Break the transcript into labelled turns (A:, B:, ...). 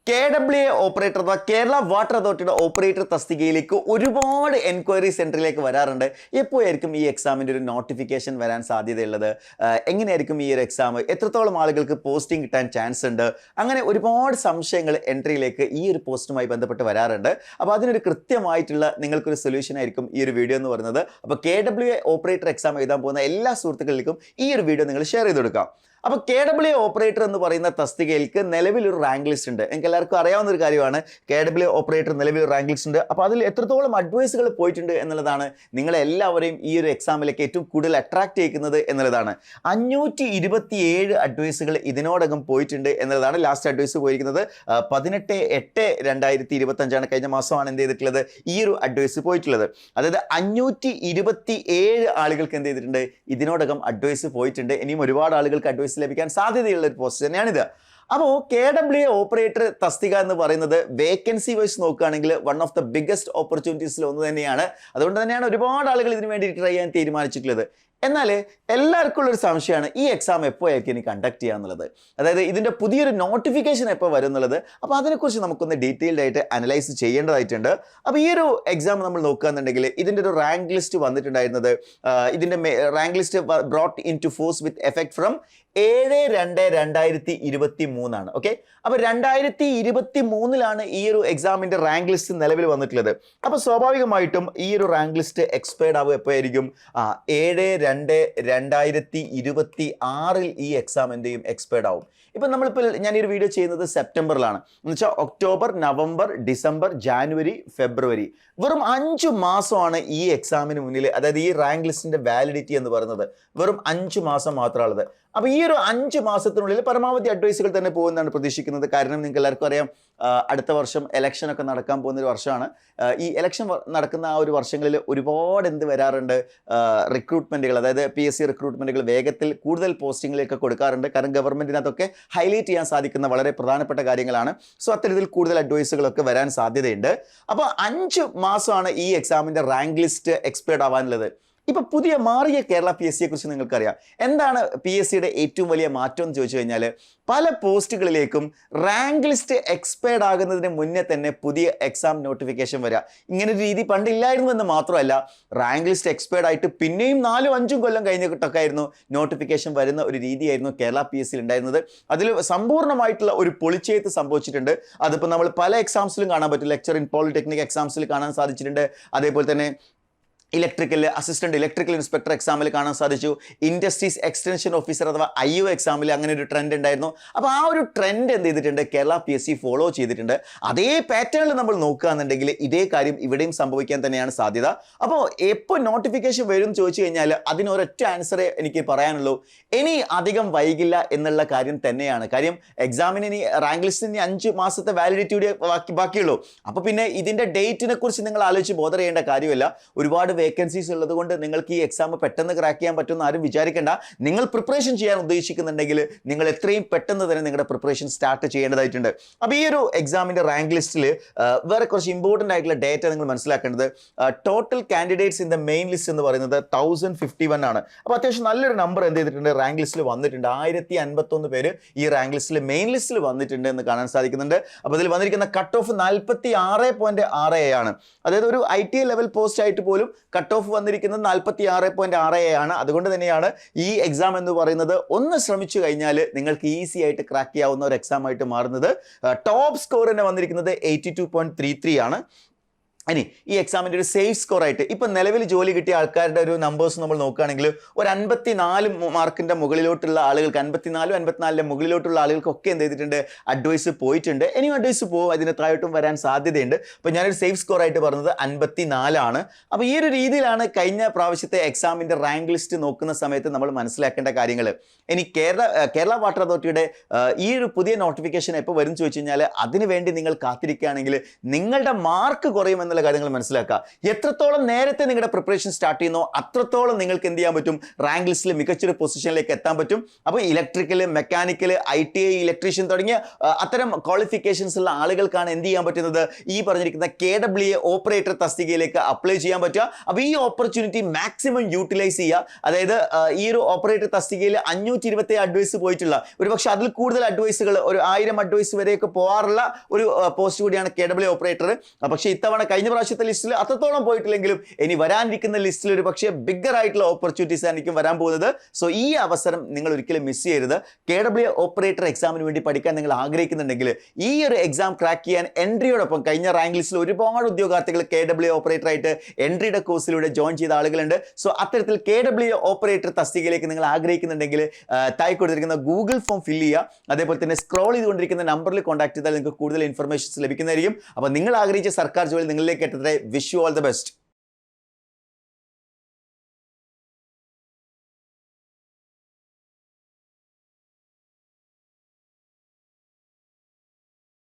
A: KWA operator അഥവാ Kerala water അതോറിറ്റിയുടെ operator തസ്തികയിലേക്ക് ഒരുപാട് എൻക്വയറി സെൻറ്ററിലേക്ക് വരാറുണ്ട്. എപ്പോഴായിരിക്കും ഈ എക്സാമിൻ്റെ ഒരു നോട്ടിഫിക്കേഷൻ വരാൻ സാധ്യതയുള്ളത്, എങ്ങനെയായിരിക്കും ഈ ഒരു എക്സാം, എത്രത്തോളം ആളുകൾക്ക് പോസ്റ്റിംഗ് കിട്ടാൻ ചാൻസ് ഉണ്ട്, അങ്ങനെ ഒരുപാട് സംശയങ്ങൾ എൻട്രിയിലേക്ക് ഈ ഒരു പോസ്റ്റുമായി ബന്ധപ്പെട്ട് വരാറുണ്ട്. അപ്പോൾ അതിനൊരു കൃത്യമായിട്ടുള്ള നിങ്ങൾക്കൊരു സൊല്യൂഷൻ ആയിരിക്കും ഈ ഒരു വീഡിയോ എന്ന് പറയുന്നത്. അപ്പോൾ KWA ഓപ്പറേറ്റർ എക്സാം എഴുതാൻ പോകുന്ന എല്ലാ സുഹൃത്തുക്കളിലേക്കും ഈ ഒരു വീഡിയോ നിങ്ങൾ ഷെയർ ചെയ്ത് കൊടുക്കാം. അപ്പോൾ KWA ഓപ്പറേറ്റർ എന്ന് പറയുന്ന തസ്തികയിലേക്ക് നിലവിലൊരു റാങ്ക് ലിസ്റ്റ് ഉണ്ട്. നിങ്ങൾക്ക് എല്ലാവർക്കും അറിയാവുന്ന ഒരു കാര്യമാണ്. KWA ഓപ്പറേറ്റർ നിലവിലൊരു റാങ്ക് ലിസ്റ്റ് ഉണ്ട്. അപ്പോൾ അതിൽ എത്രത്തോളം അഡ്വൈസുകൾ പോയിട്ടുണ്ട് എന്നുള്ളതാണ് നിങ്ങളെല്ലാവരെയും ഈ ഒരു എക്സാമിലേക്ക് ഏറ്റവും കൂടുതൽ അട്രാക്ട് ചെയ്യിക്കുന്നത് എന്നുള്ളതാണ്. 527 അഡ്വൈസുകൾ ഇതിനോടകം പോയിട്ടുണ്ട് എന്നുള്ളതാണ്. ലാസ്റ്റ് അഡ്വൈസ് പോയിരിക്കുന്നത് 18/8/2025 കഴിഞ്ഞ മാസമാണ് എന്ത് ചെയ്തിട്ടുള്ളത്, ഈ ഒരു അഡ്വൈസ് പോയിട്ടുള്ളത്. അതായത് 527 ആളുകൾക്ക് എന്ത് ചെയ്തിട്ടുണ്ട്, ഇതിനോടകം അഡ്വൈസ് പോയിട്ടുണ്ട്. ഇനിയും ഒരുപാട് ആളുകൾക്ക് അഡ്വൈസ് ലഭിക്കാൻ സാധ്യതയുള്ള ഒരു പോസ്റ്റ് തന്നെയാണിത്. അപ്പോൾ KWA ഓപ്പറേറ്റർ തസ്തിക എന്ന് പറയുന്നത് വേക്കൻസി വൈസ് നോക്കുകയാണെങ്കിൽ വൺ ഓഫ് ദ ബിഗ്ഗസ്റ്റ് ഓപ്പർച്യൂണിറ്റീസിൽ ഒന്ന് തന്നെയാണ്. അതുകൊണ്ട് തന്നെയാണ് ഒരുപാട് ആളുകൾ ഇതിനു വേണ്ടി ട്രൈ ചെയ്യാൻ തീരുമാനിച്ചിട്ടുള്ളത്. എന്നാൽ എല്ലാവർക്കും ഉള്ളൊരു സംശയമാണ്, ഈ എക്സാം എപ്പോഴായിരിക്കും ഇനി കണ്ടക്ട് ചെയ്യുക എന്നുള്ളത്. അതായത് ഇതിൻ്റെ പുതിയൊരു നോട്ടിഫിക്കേഷൻ എപ്പോൾ വരും എന്നുള്ളത്. അപ്പോൾ അതിനെക്കുറിച്ച് നമുക്കൊന്ന് ഡീറ്റെയിൽഡ് ആയിട്ട് അനലൈസ് ചെയ്യേണ്ടതായിട്ടുണ്ട്. അപ്പോൾ ഈ ഒരു എക്സാം നമ്മൾ നോക്കുകയാണെന്നുണ്ടെങ്കിൽ ഇതിൻ്റെ ഒരു റാങ്ക് ലിസ്റ്റ് വന്നിട്ടുണ്ടായിരുന്നത്, ഇതിൻ്റെ rank list brought into force with effect from 7/2/2023 okay. അപ്പോൾ 2023 ഈ ഒരു എക്സാമിൻ്റെ റാങ്ക് ലിസ്റ്റ് നിലവിൽ വന്നിട്ടുള്ളത്. അപ്പോൾ സ്വാഭാവികമായിട്ടും ഈ ഒരു റാങ്ക് ലിസ്റ്റ് എക്സ്പയർഡ് ആവുക എപ്പോഴായിരിക്കും, 7/2/2026 ഈ എക്സാം എന്ത് ചെയ്യും, എക്സ്പയർഡ് ആവും. ഇപ്പം ഞാൻ ഈ ഒരു വീഡിയോ ചെയ്യുന്നത് സെപ്റ്റംബറിലാണ് എന്ന് വെച്ചാൽ ഒക്ടോബർ, നവംബർ, ഡിസംബർ, ജാനുവരി, ഫെബ്രുവരി, വെറും 5 മാസമാണ് ഈ എക്സാമിന് മുന്നിൽ. അതായത് ഈ റാങ്ക് ലിസ്റ്റിന്റെ വാലിഡിറ്റി എന്ന് പറയുന്നത് വെറും 5 മാസം മാത്രമുള്ളത്. അപ്പോൾ ഈ ഒരു 5 മാസത്തിനുള്ളിൽ പരമാവധി അഡ്വൈസുകൾ തന്നെ പോകുന്നതാണ് പ്രതീക്ഷിക്കുന്നത്. കാരണം നിങ്ങൾക്ക് എല്ലാവർക്കും അറിയാം, അടുത്ത വർഷം ഇലക്ഷൻ ഒക്കെ നടക്കാൻ പോകുന്ന ഒരു വർഷമാണ്. ഈ ഇലക്ഷൻ നടക്കുന്ന ആ ഒരു വർഷങ്ങളിൽ ഒരുപാട് എന്ത് വരാറുണ്ട്, റിക്രൂട്ട്മെൻറ്റുകൾ, അതായത് PSC റിക്രൂട്ട്മെൻറ്റുകൾ വേഗത്തിൽ കൂടുതൽ പോസ്റ്റിങ്ങിലേക്ക് കൊടുക്കാറുണ്ട്. കാരണം ഗവൺമെൻറ്റിനകത്തൊക്കെ ഹൈലൈറ്റ് ചെയ്യാൻ സാധിക്കുന്ന വളരെ പ്രധാനപ്പെട്ട കാര്യങ്ങളാണ്. സോ അത്തരത്തിൽ കൂടുതൽ അഡ്വൈസുകളൊക്കെ വരാൻ സാധ്യതയുണ്ട്. അപ്പോൾ 5 മാസമാണ് ഈ എക്സാമിൻ്റെ റാങ്ക് ലിസ്റ്റ് എക്സ്പയർഡ് ആവാനുള്ളത്. ഇപ്പൊ പുതിയ മാറിയ കേരള PSC കുറിച്ച് നിങ്ങൾക്കറിയാം. എന്താണ് PSCയുടെ ഏറ്റവും വലിയ മാറ്റം എന്ന് ചോദിച്ചു കഴിഞ്ഞാൽ, പല പോസ്റ്റുകളിലേക്കും റാങ്ക് ലിസ്റ്റ് എക്സ്പയർഡ് ആകുന്നതിന് മുന്നേ തന്നെ പുതിയ എക്സാം നോട്ടിഫിക്കേഷൻ വരിക. ഇങ്ങനെ ഒരു രീതി പണ്ടില്ലായിരുന്നു എന്ന് മാത്രമല്ല, റാങ്ക് ലിസ്റ്റ് എക്സ്പയർഡ് ആയിട്ട് പിന്നെയും 4-5 കൊല്ലം കഴിഞ്ഞിട്ടൊക്കെ ആയിരുന്നു നോട്ടിഫിക്കേഷൻ വരുന്ന ഒരു രീതിയായിരുന്നു കേരള PSC ഉണ്ടായിരുന്നത്. അതിൽ സമ്പൂർണ്ണമായിട്ടുള്ള ഒരു പൊളിച്ചെഴുത്ത് സംഭവിച്ചിട്ടുണ്ട്. അതിപ്പോൾ നമ്മൾ പല എക്സാംസിലും കാണാൻ പറ്റും. ലെക്ചർ ഇൻ പോളിടെക്നിക് എക്സാംസിൽ കാണാൻ സാധിച്ചിട്ടുണ്ട്. അതേപോലെ തന്നെ അസിസ്റ്റന്റ് ഇലക്ട്രിക്കൽ ഇൻസ്പെക്ടർ എക്സാമിൽ കാണാൻ സാധിച്ചു. ഇൻഡസ്ട്രീസ് എക്സ്റ്റൻഷൻ ഓഫീസർ അഥവാ IO എക്സാമിൽ അങ്ങനെ ഒരു ട്രെൻഡ് ഉണ്ടായിരുന്നു. അപ്പോൾ ആ ഒരു ട്രെൻഡ് എന്ത് ചെയ്തിട്ടുണ്ട്, കേരള PSC ഫോളോ ചെയ്തിട്ടുണ്ട്. അതേ പാറ്റേണിൽ നമ്മൾ നോക്കുകയാണെന്നുണ്ടെങ്കിൽ ഇതേ കാര്യം ഇവിടെയും സംഭവിക്കാൻ തന്നെയാണ് സാധ്യത. അപ്പോൾ എപ്പോൾ നോട്ടിഫിക്കേഷൻ വരും ചോദിച്ചു കഴിഞ്ഞാൽ അതിനൊരൊറ്റ ആൻസറേ എനിക്ക് പറയാനുള്ളൂ, ഇനി അധികം വൈകില്ല എന്നുള്ള കാര്യം തന്നെയാണ്. കാര്യം എക്സാമിന് ഇനി റാങ്ക് ലിസ്റ്റിന് 5 മാസത്തെ വാലിഡിറ്റി കൂടി ബാക്കിയുള്ളൂ. അപ്പോൾ പിന്നെ ഇതിൻ്റെ ഡേറ്റിനെ കുറിച്ച് നിങ്ങൾ ആലോചിച്ച് ബോധർ ചെയ്യേണ്ട കാര്യമില്ല. ഒരുപാട് വേക്കൻസീസ് ഉള്ളത് കൊണ്ട് നിങ്ങൾക്ക് ഈ എക്സാം പെട്ടെന്ന് ക്രാക്ക് ചെയ്യാൻ പറ്റുമെന്ന് ആരും വിചാരിക്കേണ്ട. നിങ്ങൾ പ്രിപ്പറേഷൻ ചെയ്യാൻ ഉദ്ദേശിക്കുന്നുണ്ടെങ്കിൽ നിങ്ങൾ എത്രയും പെട്ടെന്ന് തന്നെ നിങ്ങളുടെ പ്രിപ്പറേഷൻ സ്റ്റാർട്ട് ചെയ്യേണ്ടതായിട്ടുണ്ട്. അപ്പോൾ ഈ ഒരു എക്സാമിൻ്റെ റാങ്ക് ലിസ്റ്റിൽ വേറെ കുറച്ച് ഇമ്പോർട്ടൻ്റ് ആയിട്ടുള്ള ഡേറ്റ നിങ്ങൾ മനസ്സിലാക്കേണ്ടത്, total candidates in the main list എന്ന് പറയുന്നത് 1051 ആണ്. അപ്പോൾ അത്യാവശ്യം നല്ലൊരു നമ്പർ എന്ത് ചെയ്തിട്ടുണ്ട്, റാങ്ക് ലിസ്റ്റിൽ വന്നിട്ടുണ്ട്. 1051 പേര് ഈ റാങ്ക് ലിസ്റ്റിൽ മെയിൻ ലിസ്റ്റിൽ വന്നിട്ടുണ്ട് എന്ന് കാണാൻ സാധിക്കുന്നുണ്ട്. അപ്പോൾ ഇതിൽ വന്നിരിക്കുന്ന കട്ട് ഓഫ് 46.6 ആണ്. അതായത് ഒരു ITA ലെവൽ പോസ്റ്റ് ആയിട്ട് പോലും കട്ട് ഓഫ് വന്നിരിക്കുന്നത് 46.6 ആണ്. അതുകൊണ്ട് തന്നെയാണ് ഈ എക്സാം എന്ന് പറയുന്നത് ഒന്ന് ശ്രമിച്ചു കഴിഞ്ഞാൽ നിങ്ങൾക്ക് ഈസി ആയിട്ട് ക്രാക്ക് ചെയ്യാവുന്ന ഒരു എക്സാം ആയിട്ട് മാറുന്നത്. ടോപ്പ് സ്കോർ തന്നെ വന്നിരിക്കുന്നത് 82.33 ആണ്. ഇനി ഈ എക്സാമിൻ്റെ ഒരു സേഫ് സ്കോർ ആയിട്ട് ഇപ്പം നിലവിൽ ജോലി കിട്ടിയ ആൾക്കാരുടെ ഒരു നമ്പേഴ്സ് നമ്മൾ നോക്കുകയാണെങ്കിൽ ഒരു 54 മാർക്കിൻ്റെ മുകളിലോട്ടുള്ള ആളുകൾക്ക്, 54 മുകളിലോട്ടുള്ള ആളുകൾക്കൊക്കെ എന്ത് ചെയ്തിട്ടുണ്ട്, അഡ്വൈസ് പോയിട്ടുണ്ട്. ഇനിയും അഡ്വൈസ് പോകും, അതിന് താഴോട്ടും വരാൻ സാധ്യതയുണ്ട്. അപ്പോൾ ഞാനൊരു സേഫ് സ്കോർ ആയിട്ട് പറഞ്ഞത് 54 ആണ്. അപ്പോൾ ഈ ഒരു രീതിയിലാണ് കഴിഞ്ഞ പ്രാവശ്യത്തെ എക്സാമിൻ്റെ റാങ്ക് ലിസ്റ്റ് നോക്കുന്ന സമയത്ത് നമ്മൾ മനസ്സിലാക്കേണ്ട കാര്യങ്ങൾ. ഇനി കേരള വാട്ടർ അതോറിറ്റിയുടെ ഈ ഒരു പുതിയ നോട്ടിഫിക്കേഷൻ എപ്പോൾ വരും ചോദിച്ചു കഴിഞ്ഞാൽ അതിനുവേണ്ടി നിങ്ങൾ കാത്തിരിക്കുകയാണെങ്കിൽ നിങ്ങളുടെ മാർക്ക് കുറയുമെന്നുള്ള എന്നുള്ള കാര്യങ്ങൾ മനസ്സിലാക്കുക. എത്രത്തോളം നേരത്തെ നിങ്ങളുടെ പ്രിപ്പറേഷൻ സ്റ്റാർട്ട് ചെയ്യുന്നോ അത്രത്തോളം നിങ്ങൾക്ക് എന്ത് ചെയ്യാൻ പറ്റും, റാങ്ക് ലിസ്റ്റിൽ മികച്ചൊരു പൊസിഷനിലേക്ക് എത്താൻ പറ്റും. അപ്പോൾ ഇലക്ട്രിക്കൽ, മെക്കാനിക്കൽ, ITI, ഇലക്ട്രീഷ്യൻ തുടങ്ങിയ അത്തരം ക്വാളിഫിക്കേഷൻസ് ഉള്ള ആളുകൾക്കാണ് എന്ത് ചെയ്യാൻ പറ്റുന്നത്, ഈ പറഞ്ഞിരിക്കുന്ന KWA ഓപ്പറേറ്റർ തസ്തികയിലേക്ക് അപ്ലൈ ചെയ്യാൻ പറ്റുക. അപ്പോൾ ഈ ഓപ്പർച്യൂണിറ്റി മാക്സിമം യൂട്ടിലൈസ് ചെയ്യുക. അതായത് ഈ ഒരു ഓപ്പറേറ്റർ തസ്തികയിൽ 527 അഡ്വൈസ് പോയിട്ടുള്ള, ഒരു പക്ഷേ അതിൽ കൂടുതൽ അഡ്വൈസുകൾ, ഒരു 1000 അഡ്വൈസ് വരെയൊക്കെ പോകാറുള്ള ഒരു പോസ്റ്റ് കൂടിയാണ് KWA ഓപ്പറേറ്റർ. പക്ഷേ ഇത്തവണ കഴിഞ്ഞ പ്രാവശ്യത്തെ ലിസ്റ്റിൽ അത്രത്തോളം പോയിട്ടില്ലെങ്കിലും ഇനി വരാനിരിക്കുന്ന ലിസ്റ്റിൽ ഒരു പക്ഷേ ബിഗ്ഗർ ആയിട്ടുള്ള ഓപ്പർച്യൂണിറ്റീസ് ആയിരിക്കും വരാൻ പോകുന്നത്. സോ ഈ അവസരം നിങ്ങൾ ഒരിക്കലും മിസ് ചെയ്യരുത്. KWA ഓപ്പറേറ്റർ എക്സാമിന് വേണ്ടി പഠിക്കാൻ നിങ്ങൾ ആഗ്രഹിക്കുന്നുണ്ടെങ്കിൽ ഈ ഒരു എക്സാം ക്രാക്ക് ചെയ്യാൻ എൻട്രിയോടൊപ്പം കഴിഞ്ഞ റാങ്ക് ലിസ്റ്റിൽ ഒരുപാട് ഉദ്യോഗാർത്ഥികൾ KWA ഓപ്പറേറ്റർ ആയിട്ട് എൻട്രിയുടെ കോഴ്സിലൂടെ ജോയിൻ ചെയ്ത ആളുകളുണ്ട്. സോ അത്തരത്തിൽ KWA ഓപ്പറേറ്റർ തസ്തികയിലേക്ക് നിങ്ങൾ ആഗ്രഹിക്കുന്നുണ്ടെങ്കിൽ താഴെ കൊടുത്തിരിക്കുന്ന ഗൂഗിൾ ഫോം ഫില്ല് ചെയ്യുക. അതേപോലെ തന്നെ സ്ക്രോൾ ചെയ്തുകൊണ്ടിരിക്കുന്ന നമ്പറിൽ കോൺടാക്ട് ചെയ്താൽ നിങ്ങൾക്ക് കൂടുതൽ ഇൻഫർമേഷൻസ് ലഭിക്കുന്നതായിരിക്കും. അപ്പോൾ നിങ്ങൾ ആഗ്രഹിച്ച സർക്കാർ ജോലി നിങ്ങളിലേക്ക് എത്തട്ടെ. Wish you all the best.